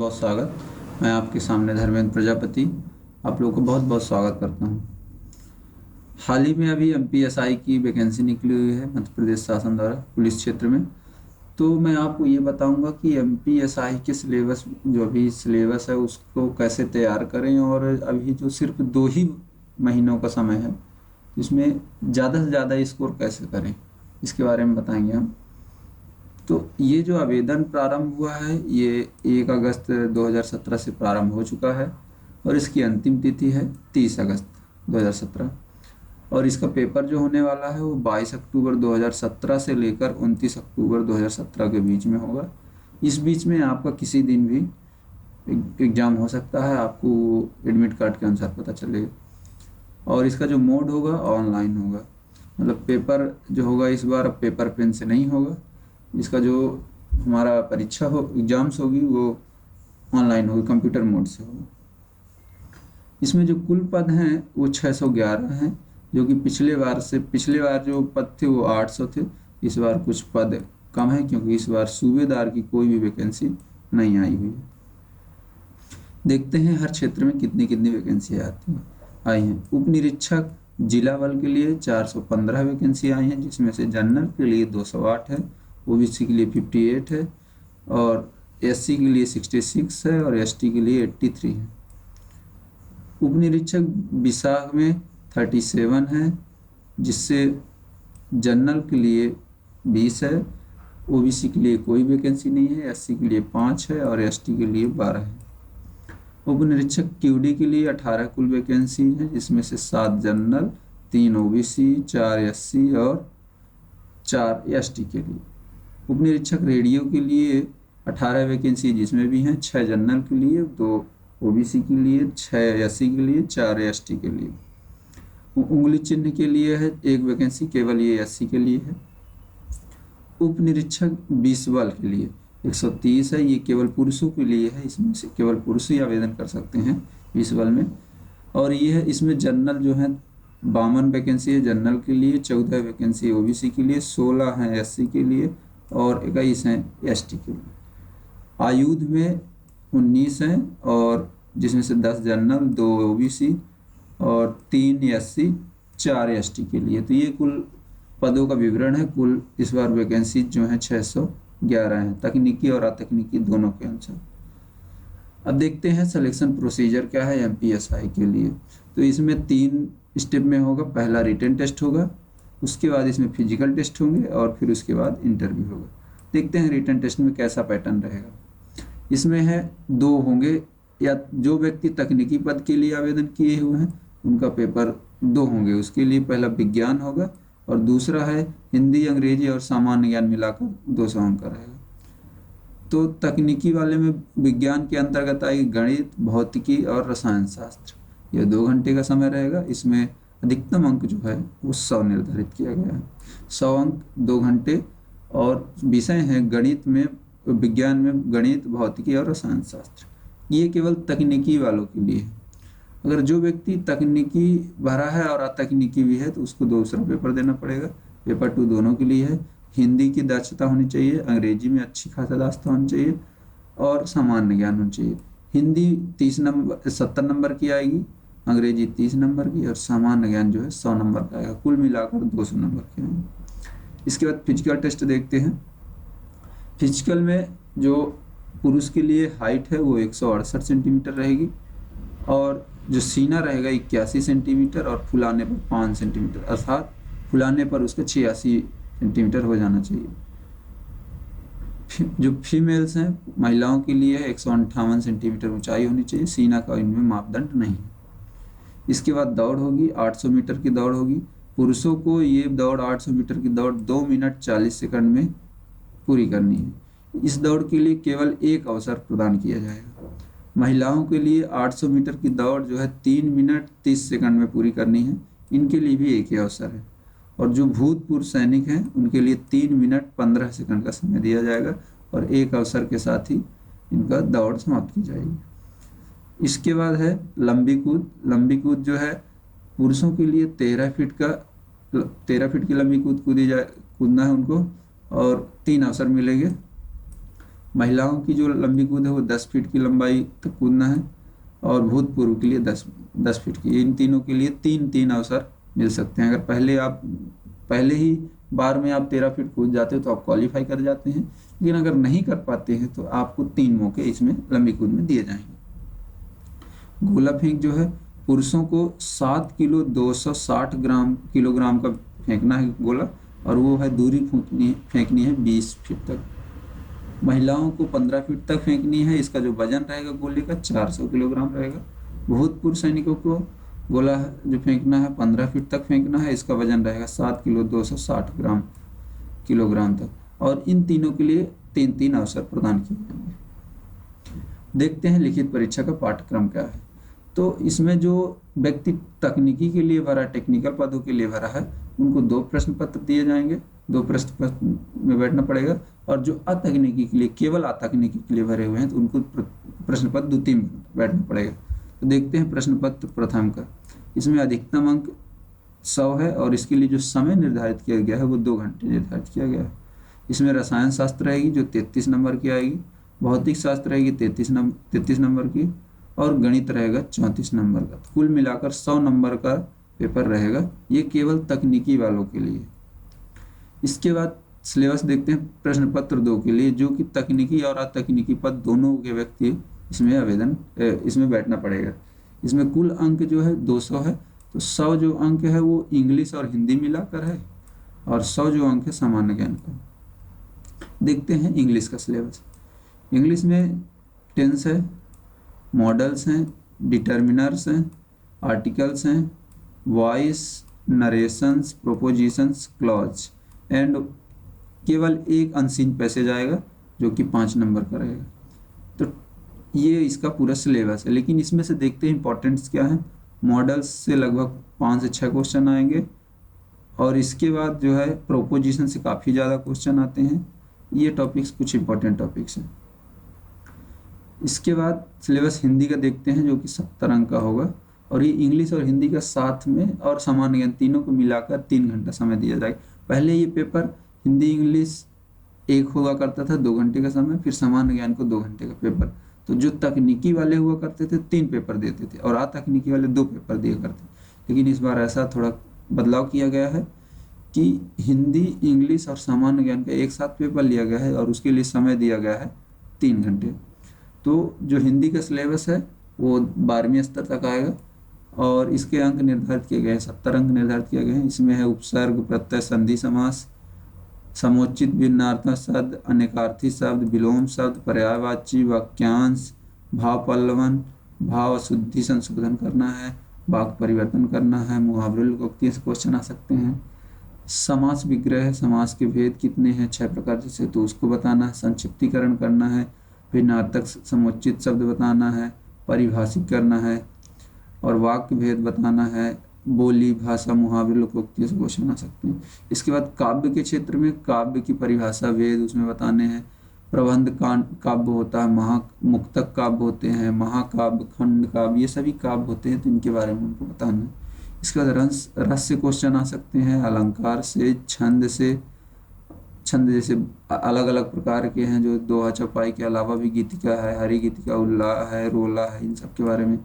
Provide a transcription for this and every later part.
बहुत स्वागत। मैं आपके सामने धर्मेंद्र प्रजापति आप लोगों को बहुत बहुत स्वागत करता हूं। हाल ही में अभी एमपीएसआई की वैकेंसी निकली हुई है मध्य प्रदेश शासन द्वारा पुलिस क्षेत्र में। तो मैं आपको ये बताऊंगा कि एमपीएसआई के सिलेबस जो अभी सिलेबस है उसको कैसे तैयार करें, और अभी जो सिर्फ 2 ही महीनों का समय है इसमें ज़्यादा से ज़्यादा स्कोर कैसे करें, इसके बारे में बताएंगे हम। तो ये जो आवेदन प्रारंभ हुआ है ये 1 अगस्त 2017 से प्रारंभ हो चुका है और इसकी अंतिम तिथि है 30 अगस्त 2017। और इसका पेपर जो होने वाला है वो 22 अक्टूबर 2017 से लेकर 29 अक्टूबर 2017 के बीच में होगा। इस बीच में आपका किसी दिन भी एग्ज़ाम हो सकता है, आपको एडमिट कार्ड के अनुसार पता चलेगा। और इसका जो मोड होगा ऑनलाइन होगा, मतलब पेपर जो होगा इस बार अब पेपर पेन से नहीं होगा। इसका जो हमारा परीक्षा हो एग्जाम्स होगी वो ऑनलाइन होगी, कंप्यूटर मोड से होगा। इसमें जो कुल पद हैं वो 611 हैं, जो कि पिछले बार जो पद थे वो 800 थे। इस बार कुछ पद कम है क्योंकि इस बार सूबेदार की कोई भी वैकेंसी नहीं आई हुई है। देखते हैं हर क्षेत्र में कितनी कितनी वैकेंसी आई हैं। उप निरीक्षक जिला बल के लिए 415 वैकेंसी आई हैं, जिसमें से जनरल के लिए 208 है, ओबीसी के लिए 58 है और एससी के लिए 66 है और एसटी के लिए 83 है। उप निरीक्षक विशाख में 37 है, जिससे जनरल के लिए 20 है, ओबीसी के लिए कोई वैकेंसी नहीं है, एससी के लिए 5 है और एसटी के लिए 12 है। उप निरीक्षक क्यूडी के लिए 18 कुल वैकेंसी है, जिसमें से 7 जनरल, 3 ओबीसी, 4 एससी और 4 एसटी के लिए। उप निरीक्षक रेडियो के लिए 18 वैकेंसी, जिसमें भी हैं 6 जनरल के लिए, 2 ओबीसी के लिए, 6 एससी के लिए, 4 एसटी के लिए। उंगली चिन्ह के लिए है 1 वैकेंसी, केवल ये एससी के लिए है। उप निरीक्षक 20 बल के लिए 130 है, ये केवल पुरुषों के लिए है, इसमें से केवल पुरुष ही आवेदन कर सकते हैं 20 बल में। और ये है इसमें जनरल जो है 52 वैकेंसी है जनरल के लिए, 14 वैकेंसी ओबीसी के लिए, 16 हैं एससी के लिए और 21 हैं एसटी के लिए। आयुध में 19 हैं और जिसमें से 10 जनरल, 2 ओबीसी और 3 एससी, 4 एसटी के लिए। तो ये कुल पदों का विवरण है। कुल इस बार वैकेंसी जो है 611 हैं, तकनीकी और अतकनीकी दोनों के अनुसार। अब देखते हैं सिलेक्शन प्रोसीजर क्या है एमपीएसआई के लिए। तो इसमें 3 स्टेप में होगा। पहला रिटन टेस्ट होगा, उसके बाद इसमें फिजिकल टेस्ट होंगे और फिर उसके बाद इंटरव्यू होगा। देखते हैं रिटन टेस्ट में कैसा पैटर्न रहेगा। इसमें है 2 होंगे, या जो व्यक्ति तकनीकी पद के लिए आवेदन किए हुए हैं उनका पेपर 2 होंगे। उसके लिए पहला विज्ञान होगा और दूसरा है हिंदी, अंग्रेजी और सामान्य ज्ञान मिलाकर 200 अंक का रहेगा। तो तकनीकी वाले में विज्ञान के अंतर्गत आएगी गणित, भौतिकी और रसायन शास्त्र। यह 2 घंटे का समय रहेगा। इसमें अधिकतम अंक जो है वो 100 निर्धारित किया गया है। 100 अंक 2 घंटे। और विषय हैं गणित में, विज्ञान में गणित, भौतिकी और रसायन शास्त्र। ये केवल तकनीकी वालों के लिए है। अगर जो व्यक्ति तकनीकी भरा है और अतकनीकी भी है तो उसको दूसरा पेपर देना पड़ेगा। पेपर 2 दोनों के लिए है। हिंदी की दक्षता होनी चाहिए, अंग्रेजी में अच्छी खासा दक्षता होनी चाहिए और सामान्य ज्ञान होना चाहिए। हिंदी 70 नंबर की आएगी, अंग्रेजी 30 नंबर की और सामान्य ज्ञान जो है 100 नंबर का आएगा। कुल मिलाकर 200 नंबर के आएंगे। इसके बाद फिजिकल टेस्ट देखते हैं। फिजिकल में जो पुरुष के लिए हाइट है वो 168 सेंटीमीटर रहेगी और जो सीना रहेगा 81 सेंटीमीटर और फुलाने पर 5 सेंटीमीटर, अर्थात फुलाने पर उसका 86 सेंटीमीटर हो जाना चाहिए। जो फीमेल्स हैं, महिलाओं के लिए 158 सेंटीमीटर ऊंचाई होनी चाहिए। सीना का इनमें मापदंड नहीं है। इसके बाद दौड़ होगी, 800 मीटर की दौड़ होगी। पुरुषों को ये दौड़ 800 मीटर की दौड़ 2 मिनट 40 सेकंड में पूरी करनी है। इस दौड़ के लिए केवल 1 अवसर प्रदान किया जाएगा। महिलाओं के लिए 800 मीटर की दौड़ जो है 3 मिनट 30 सेकंड में पूरी करनी है। इनके लिए भी एक ही अवसर है। और जो भूतपूर्व सैनिक हैं उनके लिए 3 मिनट 15 सेकंड का समय दिया जाएगा और 1 अवसर के साथ ही इनका दौड़ समाप्त की जाएगी। इसके बाद है लंबी कूद। लंबी कूद जो है पुरुषों के लिए 13 फीट की लंबी कूदना है उनको और 3 अवसर मिलेंगे। महिलाओं की जो लंबी कूद है वो 10 फीट की लंबाई तक कूदना है और भूतपूर्व के लिए 10 फीट की। इन तीनों के लिए 3-3 अवसर मिल सकते हैं। अगर पहले ही बार में आप 13 फीट कूद जाते हो तो आप क्वालिफाई कर जाते हैं, लेकिन अगर नहीं कर पाते हैं तो आपको 3 मौके इसमें लंबी कूद में दिए जाएंगे। गोला फेंक जो है, पुरुषों को 7 किलो 260 किलोग्राम का फेंकना है गोला, और वो है दूरी फेंकनी है 20 फीट तक। महिलाओं को 15 फीट तक फेंकनी है, इसका जो वजन रहेगा गोले का 400 किलोग्राम रहेगा। भूतपूर्व सैनिकों को गोला जो फेंकना है 15 फीट तक फेंकना है, इसका वजन रहेगा 7 किलो 260 किलोग्राम तक, और इन तीनों के लिए 3-3 अवसर प्रदान किए जाएंगे। देखते हैं लिखित परीक्षा का पाठ्यक्रम क्या है। तो इसमें जो व्यक्ति तकनीकी के लिए भरा, टेक्निकल पदों के लिए भरा है, उनको 2 प्रश्न पत्र दिए जाएंगे, 2 प्रश्न पत्र में बैठना पड़ेगा। और जो अतकनीकी के लिए, केवल अतकनीकी के लिए भरे हुए हैं, तो उनको प्रश्न पत्र 2-3 में बैठना पड़ेगा। तो देखते हैं प्रश्न पत्र प्रथम का। इसमें अधिकतम अंक 100 है और इसके लिए जो समय निर्धारित किया गया है वो 2 घंटे निर्धारित किया गया है। इसमें रसायन शास्त्र रहेगी जो 33 नंबर की आएगी, भौतिक शास्त्र रहेगी 33 नंबर की, और गणित रहेगा 34 नंबर का। कुल मिलाकर 100 नंबर का पेपर रहेगा। ये केवल तकनीकी वालों के लिए। इसके बाद सिलेबस देखते हैं प्रश्न पत्र 2 के लिए, जो कि तकनीकी और अतकनीकी पद दोनों के व्यक्ति इसमें बैठना पड़ेगा। इसमें कुल अंक जो है 200 है, तो 100 जो अंक है वो इंग्लिश और हिंदी मिलाकर है, और 100 जो अंक है सामान्य ज्ञान का। देखते हैं इंग्लिश का सिलेबस। इंग्लिश में टेंस है, मॉडल्स हैं, डिटर्मिनर्स हैं, आर्टिकल्स हैं, voice, narrations, propositions, clause, and केवल एक अनसीन पैसेज आएगा जो कि 5 नंबर का रहेगा। तो ये इसका पूरा सिलेबस है। लेकिन इसमें से देखते हैं इंपॉर्टेंट्स क्या है। मॉडल्स से लगभग 5 से 6 क्वेश्चन आएंगे, और इसके बाद जो है प्रोपोजिशन से काफ़ी ज़्यादा क्वेश्चन आते हैं। ये टॉपिक्स कुछ इंपॉर्टेंट टॉपिक्स हैं। इसके बाद सिलेबस हिंदी का देखते हैं, जो कि 70 अंक का होगा, और ये इंग्लिश और हिंदी का साथ में और सामान्य ज्ञान तीनों को मिलाकर 3 घंटा समय दिया जाएगा। पहले ये पेपर हिंदी इंग्लिश एक हुआ करता था 2 घंटे का समय, फिर सामान्य ज्ञान को 2 घंटे का पेपर। तो जो तकनीकी वाले हुआ करते थे 3 पेपर देते थे, और अतकनीकी वाले 2 पेपर दिया करते थे। लेकिन इस बार ऐसा थोड़ा बदलाव किया गया है कि हिंदी इंग्लिश और सामान्य ज्ञान का एक साथ पेपर लिया गया है, और उसके लिए समय दिया गया है 3 घंटे। तो जो हिंदी का सिलेबस है वो 12वीं स्तर तक आएगा, और इसके अंक निर्धारित किए गए हैं, 70 अंक निर्धारित किए गए हैं। इसमें है उपसर्ग, प्रत्यय, संधि समास, समुचित भिन्नार्थक शब्द, अनेकार्थी शब्द, विलोम शब्द, पर्यायवाची, वाक्यांश, भाव पल्लवन, भाव अशुद्धि संशोधन करना है, वाक्य परिवर्तन करना है, मुहावरे लोकोक्ति से क्वेश्चन आ सकते हैं। समास विग्रह, समास के भेद कितने हैं, 6 प्रकार जैसे, तो उसको बताना है। संक्षिप्तीकरण करना है, भिन्नार्थक समुचित शब्द बताना है, परिभाषित करना है, और वाक्य भेद बताना है। बोली, भाषा, मुहावरे, लोकोक्ति से क्वेश्चन आ सकते हैं। इसके बाद काव्य के क्षेत्र में काव्य की परिभाषा, भेद उसमें बताने हैं। प्रबंध काव्य होता है, मुक्तक काव्य होते हैं, महाकाव्य, खंड काव्य, ये सभी काव्य होते हैं, तो इनके बारे में उनको बताना है। इसके बाद रस से क्वेश्चन आ सकते हैं, अलंकार से, छंद से। छंद जैसे अलग अलग प्रकार के हैं, जो दोहा चौपाई के अलावा भी गीतिका है, हरि गीतिका, उल्ला है, रोला है, इन सब के बारे में।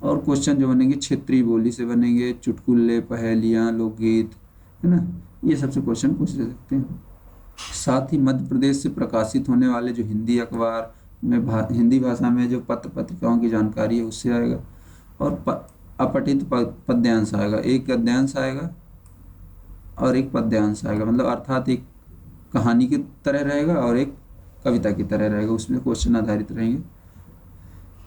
और क्वेश्चन जो बनेंगे क्षेत्रीय बोली से बनेंगे, चुटकुले, पहेलियाँ, लोकगीत, है ना, ये सबसे क्वेश्चन पूछ ले सकते हैं। साथ ही मध्य प्रदेश से प्रकाशित होने वाले जो हिंदी अखबार में हिंदी भाषा में जो पत्र पत्रिकाओं की जानकारी है उससे आएगा, और अपठित पद्यांश आएगा, एक गद्यांश आएगा और एक पद्यांश आएगा, मतलब अर्थात एक कहानी की तरह रहेगा और एक कविता की तरह रहेगा, उसमें क्वेश्चन आधारित रहेंगे।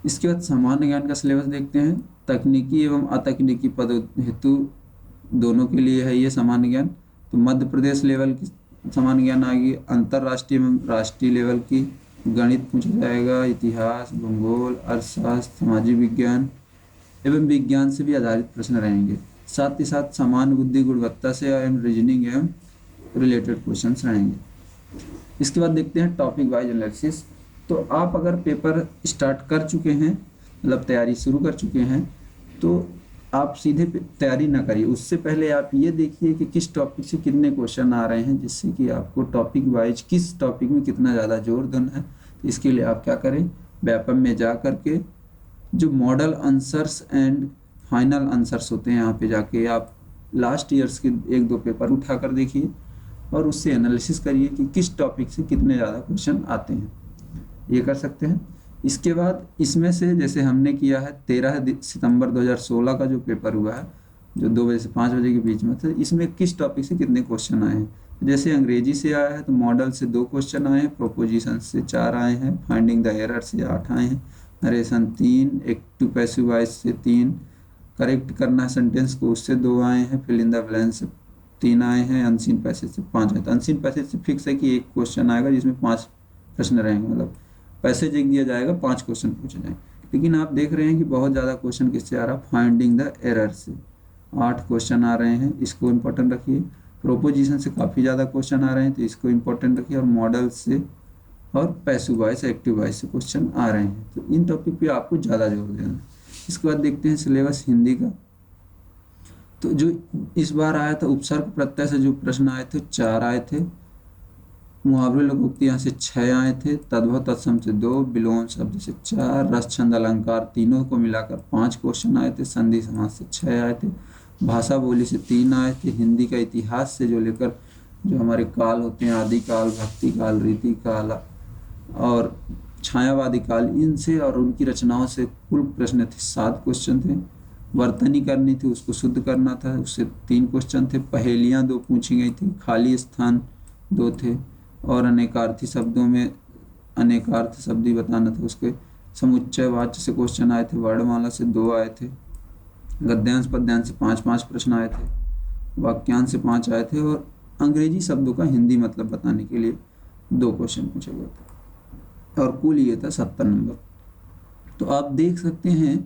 इसके बाद सामान्य ज्ञान का सिलेबस देखते हैं। तकनीकी एवं अतकनीकी पद हेतु दोनों के लिए है ये सामान्य ज्ञान। तो मध्य प्रदेश लेवल की सामान्य ज्ञान आएगी, अंतर्राष्ट्रीय एवं राष्ट्रीय लेवल की गणित पूछा जाएगा, इतिहास, भूगोल, अर्थशास्त्र, सामाजिक विज्ञान एवं विज्ञान से भी आधारित प्रश्न रहेंगे। साथ ही साथ सामान्य बुद्धि, गुणवत्ता से एवं रीजनिंग एवं रिलेटेड क्वेश्चंस रहेंगे। इसके बाद देखते हैं टॉपिक वाइज एनालिसिस। तो आप अगर पेपर स्टार्ट कर चुके हैं, मतलब तैयारी शुरू कर चुके हैं, तो आप सीधे तैयारी ना करिए। उससे पहले आप ये देखिए कि किस टॉपिक से कितने क्वेश्चन आ रहे हैं, जिससे कि आपको टॉपिक वाइज किस टॉपिक में कितना ज़्यादा जोर देना है, इसके लिए आप क्या करें, व्यापम में जा करके जो model answers and final answers होते हैं, यहाँ पे जाके आप लास्ट ईयर्स के 1-2 पेपर उठा कर देखिए और उससे एनालिसिस करिए कि किस टॉपिक से कितने ज़्यादा क्वेश्चन आते हैं, ये कर सकते हैं। इसके बाद इसमें से जैसे हमने किया है 13 सितंबर 2016 का जो पेपर हुआ है, जो 2 बजे से 5 बजे के बीच में था, इसमें किस टॉपिक से कितने क्वेश्चन आए हैं। जैसे अंग्रेजी से आया है तो मॉडल से 2 क्वेश्चन आए हैं, प्रोपोजिशन से 4 आए हैं, फाइंडिंग द एरर से 8 आए हैं, नरेशन 3, एक्टिव पैसिव वॉइस से 3, करेक्ट करना सेंटेंस को उससे 2 आए हैं, फिल इन द ब्लैंक से 3 आए हैं, अनसीन पैसेज से 5 आए। तो अनसीन पैसेज से फिक्स है कि 1 क्वेश्चन आएगा जिसमें 5 प्रश्न रहेंगे, मतलब पैसेज एक दिया जाएगा, 5 क्वेश्चन पूछे जाएंगे। लेकिन आप देख रहे हैं कि बहुत ज़्यादा क्वेश्चन किससे आ रहा है, फाइंडिंग द एरर से 8 क्वेश्चन आ रहे हैं, इसको इम्पोर्टेंट रखिए। प्रोपोजिशन से काफ़ी ज़्यादा क्वेश्चन आ रहे हैं तो इसको इम्पोर्टेंट रखिए, और मॉडल से और पैसिव वॉइस एक्टिव वॉइस से क्वेश्चन आ रहे हैं, तो इन टॉपिक पे आपको ज़्यादा जोर देना है। इसके बाद देखते हैं सिलेबस हिंदी का। तो जो इस बार आया था उपसर्ग प्रत्यय से जो प्रश्न आए थे 4 आए थे, मुहावरे लोकोक्ति यहाँ से 6 आए थे, तद्भव तत्सम से 2, विलोम शब्द से 4, रस छंद अलंकार तीनों को मिलाकर 5 क्वेश्चन आए थे, संधि समास से 6 आए थे, भाषा बोली से 3 आए थे, हिंदी का इतिहास से जो लेकर जो हमारे काल होते हैं, आदि काल, भक्ति काल, रीति काल और छायावादी काल, इनसे और उनकी रचनाओं से कुल प्रश्न थे 7 क्वेश्चन थे। वर्तनी करनी थी, उसको शुद्ध करना था, उससे 3 क्वेश्चन थे। पहेलियाँ 2 पूछी गई थी, खाली स्थान 2 थे, और अनेकार्थी शब्दों में अनेकार्थ शब्द ही बताना था, उसके समुच्चय वाच्य से क्वेश्चन आए थे, वर्णमाला से 2 आए थे, गद्यांश पद्यांश से 5-5 प्रश्न आए थे, वाक्यांश से 5 आए थे, और अंग्रेजी शब्दों का हिंदी मतलब बताने के लिए 2 क्वेश्चन पूछे गए थे, और कुल ये था 70 नंबर। तो आप देख सकते हैं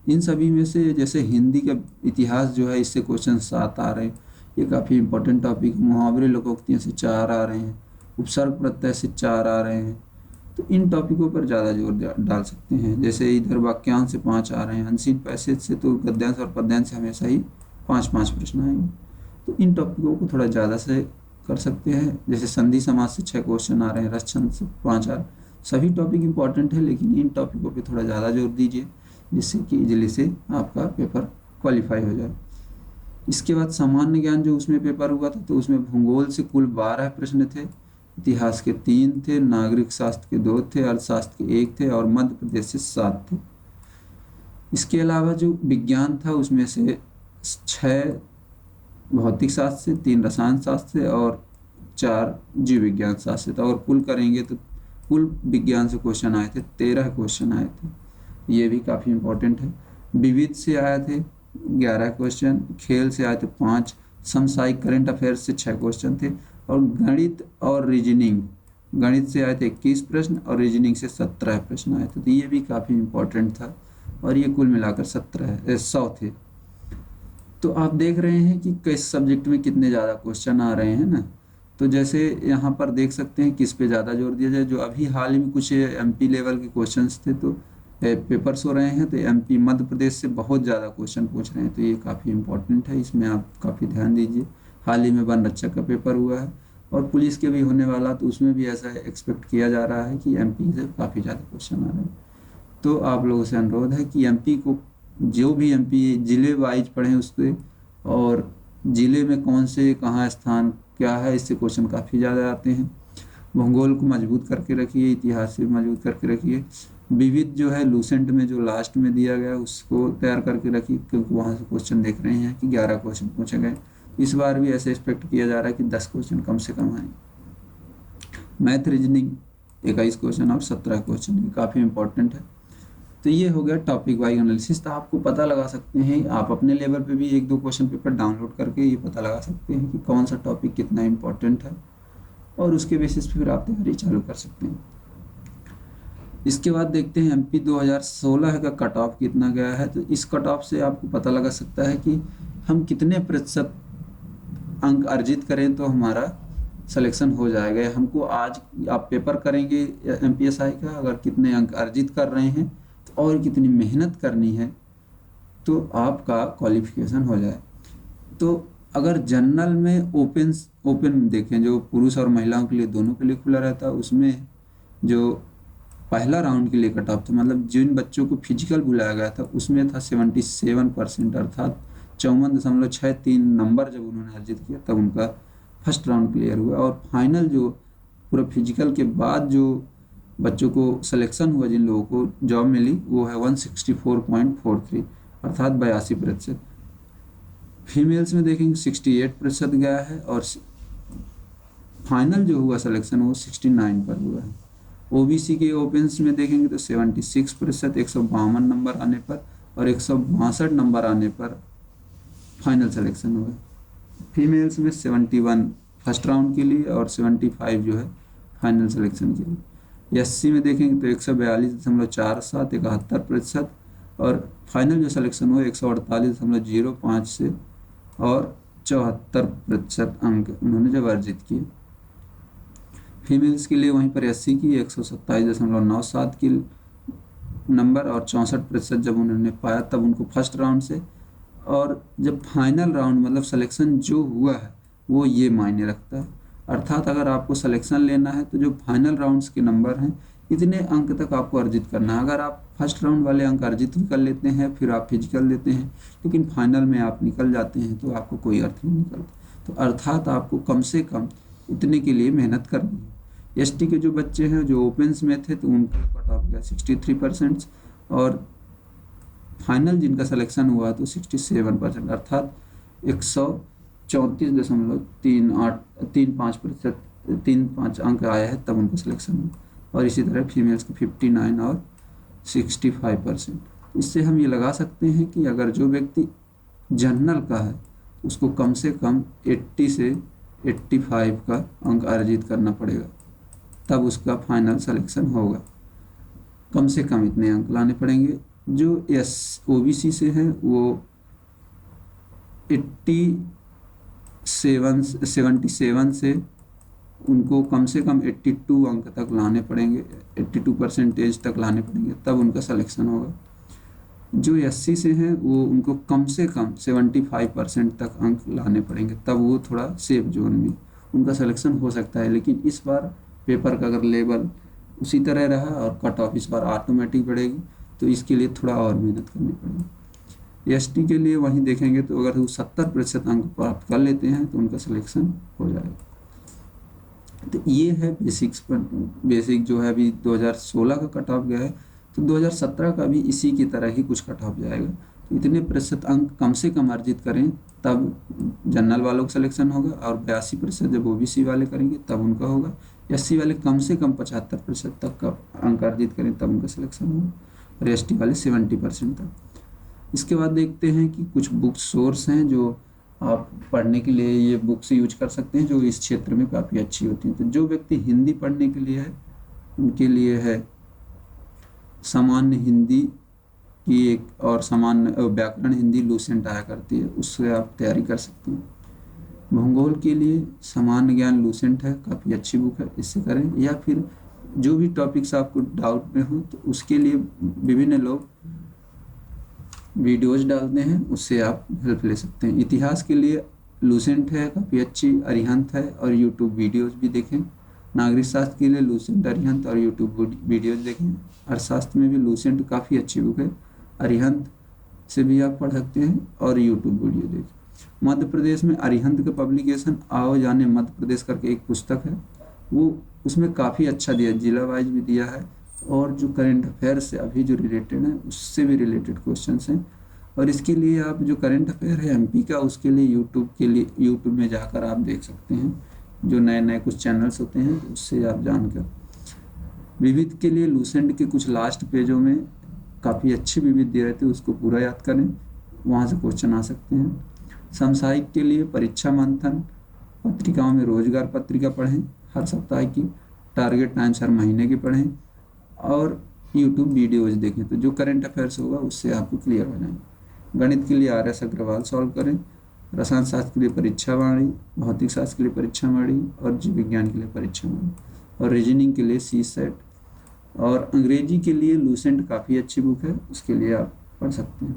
इन सभी में से जैसे हिंदी का इतिहास जो है इससे क्वेश्चन 7 आ रहे हैं, ये काफ़ी इंपॉर्टेंट टॉपिक। मुहावरे लोकोक्तियों से 4 आ रहे हैं, उपसर्ग प्रत्यय से 4 आ रहे हैं, तो इन टॉपिकों पर ज़्यादा जोर डाल सकते हैं। जैसे इधर वाक्यांश से 5 आ रहे हैं, अनसीन पैसेज से तो गद्यांश और पद्यांश से हमेशा ही 5-5 प्रश्न आएंगे, तो इन टॉपिकों को थोड़ा ज़्यादा से कर सकते हैं। जैसे संधि समास से 6 क्वेश्चन आ रहे हैं, रस छंद से 5 आ रहे हैं, सभी टॉपिक इंपॉर्टेंट है, लेकिन इन टॉपिकों पे थोड़ा ज़्यादा जोर दीजिए जिससे कि इजली से आपका पेपर क्वालिफाई हो जाए। इसके बाद सामान्य ज्ञान जो उसमें पेपर हुआ था, तो उसमें भूगोल से कुल 12 प्रश्न थे, इतिहास के 3 थे, नागरिक शास्त्र के 2 थे, अर्थशास्त्र के 1 थे, और मध्य प्रदेश से 7 थे। इसके अलावा जो विज्ञान था उसमें से 6 भौतिक शास्त्र से, 3 रसायन शास्त्र से और 4 जीव विज्ञान शास्त्र से था, और कुल करेंगे तो कुल विज्ञान से क्वेश्चन आए थे 13 क्वेश्चन आए थे, ये भी काफ़ी इंपॉर्टेंट है। विविध से आए थे 11 क्वेश्चन, खेल से आए थे 5, समसामयिक करंट अफेयर्स से 6 क्वेश्चन थे, और गणित और रीजनिंग, गणित से आए थे 21 प्रश्न और रीजनिंग से 17 प्रश्न आए थे, तो ये भी काफ़ी इंपॉर्टेंट था, और ये कुल मिलाकर 100 थे। तो आप देख रहे हैं कि किस सब्जेक्ट में कितने ज़्यादा क्वेश्चन आ रहे हैं ना। तो जैसे यहाँ पर देख सकते हैं किस पे ज़्यादा जोर दिया जाए। जो अभी हाल ही में कुछ एमपी लेवल के क्वेश्चन्स थे, तो पेपर्स हो रहे हैं, तो एमपी मध्य प्रदेश से बहुत ज़्यादा क्वेश्चन पूछ रहे हैं, तो ये काफ़ी इंपॉर्टेंट है, इसमें आप काफ़ी ध्यान दीजिए। हाल ही में वन रक्षक का पेपर हुआ है और पुलिस के भी होने वाला, तो उसमें भी ऐसा एक्सपेक्ट किया जा रहा है कि एमपी से काफ़ी ज़्यादा क्वेश्चन आ रहे हैं। तो आप लोगों से अनुरोध है कि एमपी को जो भी एमपी जिले वाइज पढ़ें उसके, और जिले में कौन से कहाँ स्थान क्या है, इससे क्वेश्चन काफ़ी ज़्यादा आते हैं। भूगोल को मजबूत करके रखिए, इतिहास से मजबूत करके रखिए। विविध जो है लूसेंट में जो लास्ट में दिया गया उसको तैयार करके रखिए, क्योंकि वहाँ से क्वेश्चन देख रहे हैं कि 11 क्वेश्चन पूछे गए। इस बार भी ऐसे एक्सपेक्ट किया जा रहा है कि 10 क्वेश्चन कम से कम आएंगे। मैथ रीजनिंग 21 क्वेश्चन और 17 क्वेश्चन, ये काफ़ी इंपॉर्टेंट है। तो ये हो गया टॉपिक वाइज एनालिसिस। तो आपको पता लगा सकते हैं, आप अपने लेवल पे भी 1-2 क्वेश्चन पेपर डाउनलोड करके ये पता लगा सकते हैं कि कौन सा टॉपिक कितना इंपॉर्टेंट है, और उसके बेसिस पे फिर आप तैयारी चालू कर सकते हैं। इसके बाद देखते हैं एमपी 2016 का कट ऑफ कितना गया है। तो इस कट ऑफ से आपको पता लगा सकता है कि हम कितने प्रतिशत अंक अर्जित करें तो हमारा सिलेक्शन हो जाएगा। हमको आज आप पेपर करेंगे एमपीएसआई का, अगर कितने अंक अर्जित कर रहे हैं तो और कितनी मेहनत करनी है तो आपका क्वालिफिकेशन हो जाए। तो अगर जनरल में ओपन देखें, जो पुरुष और महिलाओं के लिए दोनों के लिए खुला रहता है, उसमें जो पहला राउंड के लिए कट ऑफ था, मतलब जिन बच्चों को फिजिकल बुलाया गया था उसमें था 77%, अर्थात 54.63 नंबर जब उन्होंने अर्जित किया तब उनका फर्स्ट राउंड क्लियर हुआ। और फाइनल जो पूरा फिजिकल के बाद जो बच्चों को सिलेक्शन हुआ, जिन लोगों को जॉब मिली, वो है 164.43, अर्थात 82%। फीमेल्स में देखेंगे 68% गया है, और फाइनल जो हुआ सिलेक्शन वो 69 पर हुआ है। ओबीसी के ओपन्स में देखेंगे तो 76%, 152 नंबर आने पर, और 162 नंबर आने पर फाइनल सिलेक्शन हुआ। फीमेल्स में 71 फर्स्ट राउंड के लिए और 75 जो है फाइनल सिलेक्शन के लिए। एससी में देखेंगे तो 142.47, 71%, और फाइनल जो सिलेक्शन हुआ 148.05 से, और 74% अंक उन्होंने जब अर्जित किए। फीमेल्स के लिए वहीं पर एससी की 127.97 की नंबर और 64% जब उन्होंने पाया तब उनको फर्स्ट राउंड से, और जब फाइनल राउंड मतलब सिलेक्शन जो हुआ है वो ये मायने रखता है, अर्थात अगर आपको सिलेक्शन लेना है तो जो फाइनल राउंड्स के नंबर हैं इतने अंक तक आपको अर्जित करना है। अगर आप फर्स्ट राउंड वाले अंक अर्जित भी कर लेते हैं, फिर आप फिजिकल देते हैं, लेकिन फाइनल में आप निकल जाते हैं तो आपको कोई अर्थ नहीं निकलता। तो अर्थात आपको कम से कम इतने के लिए मेहनत करनी है। एसटी के जो बच्चे हैं जो ओपन्स में थे तो उनका कट ऑफ गया 63%, और फाइनल जिनका सिलेक्शन हुआ तो 67%, अर्थात 134.35% अंक आया है तब उनका सिलेक्शन हुआ। और इसी तरह फीमेल्स का 59 और 65%। इससे हम ये लगा सकते हैं कि अगर जो व्यक्ति जनरल का है उसको कम से कम 80 से 85 का अंक अर्जित करना पड़ेगा, तब उसका फाइनल सिलेक्शन होगा। कम से कम इतने अंक लाने पड़ेंगे। जो ओबीसी से हैं वो 77 से उनको कम से कम 82 अंक तक लाने पड़ेंगे, 82% तक लाने पड़ेंगे, तब उनका सिलेक्शन होगा। जो एससी से हैं वो उनको कम से कम 75% तक अंक लाने पड़ेंगे, तब वो थोड़ा सेफ जोन में उनका सिलेक्शन हो सकता है। लेकिन इस बार पेपर का अगर लेवल उसी तरह रहा और कट ऑफ इस बार ऑटोमेटिक बढ़ेगी तो इसके लिए थोड़ा और मेहनत करनी पड़ेगी। एसटी के लिए वहीं देखेंगे तो अगर वो 70% अंक प्राप्त कर लेते हैं तो उनका सिलेक्शन हो जाएगा। तो ये है बेसिक जो है अभी 2016 का कट ऑफ गया है, तो 2017 का भी इसी की तरह ही कुछ कट ऑफ जाएगा। तो इतने प्रतिशत अंक कम से कम अर्जित करें तब जनरल वालों का सिलेक्शन होगा, और 82% जब ओबीसी वाले करेंगे तब उनका होगा। एससी वाले कम से कम 75% तक का अंक अर्जित करें तब उनका सिलेक्शन होगा, और एसटी वाले 70% तक। इसके बाद देखते हैं कि कुछ बुक सोर्स हैं जो आप पढ़ने के लिए ये बुक्स यूज कर सकते हैं, जो इस क्षेत्र में काफ़ी अच्छी होती हैं। तो जो व्यक्ति हिंदी पढ़ने के लिए है उनके लिए है सामान्य हिंदी की एक, और सामान्य व्याकरण हिंदी लूसेंट आया करती है, उससे आप तैयारी कर सकते हैं। भूगोल के लिए सामान्य ज्ञान लूसेंट है, काफ़ी अच्छी बुक है, इससे करें। या फिर जो भी टॉपिक्स आपको डाउट में हो तो उसके लिए विभिन्न लोग वीडियोज डालते हैं, उससे आप हेल्प ले सकते हैं। इतिहास के लिए लूसेंट है, काफ़ी अच्छी, अरिहंत है, और यूट्यूब वीडियोज भी देखें। नागरिक शास्त्र के लिए लूसेंट, अरिहंत और यूट्यूब वीडियोज देखें। अर्थशास्त्र में भी लूसेंट काफ़ी अच्छी बुक है, अरिहंत से भी आप पढ़ सकते हैं और यूट्यूब वीडियो देखें। मध्य प्रदेश में अरिहंत का पब्लिकेशन आओ जाने मध्य प्रदेश करके एक पुस्तक है, वो उसमें काफ़ी अच्छा दिया, जिला वाइज भी दिया है, और जो करंट अफेयर से अभी जो रिलेटेड है उससे भी रिलेटेड क्वेश्चंस हैं। और इसके लिए आप जो करंट अफेयर है एमपी का, उसके लिए यूट्यूब में जाकर आप देख सकते हैं, जो नए नए कुछ चैनल्स होते हैं उससे आप जानकर। विविध के लिए लूसेंट के कुछ लास्ट पेजों में काफ़ी अच्छे विविध दे रहते हैं, उसको पूरा याद करें, वहाँ से क्वेश्चन आ सकते हैं। समसामयिक के लिए परीक्षा मंथन, पत्रिकाओं में रोजगार पत्रिका पढ़ें हर सप्ताह की, टारगेट टाइम्स हर महीने की पढ़ें, और यूट्यूब वीडियोज देखें, तो जो करंट अफेयर्स होगा उससे आपको क्लियर हो जाएंगे। गणित के लिए RS अग्रवाल सॉल्व करें, रसायन शास्त्र के लिए परीक्षा वाणी, भौतिक शास्त्र के लिए परीक्षा वाणी, और जीव विज्ञान के लिए परीक्षा वाणी, और रीजनिंग के लिए CSET, और अंग्रेजी के लिए लूसेंट काफ़ी अच्छी बुक है, उसके लिए आप पढ़ सकते हैं।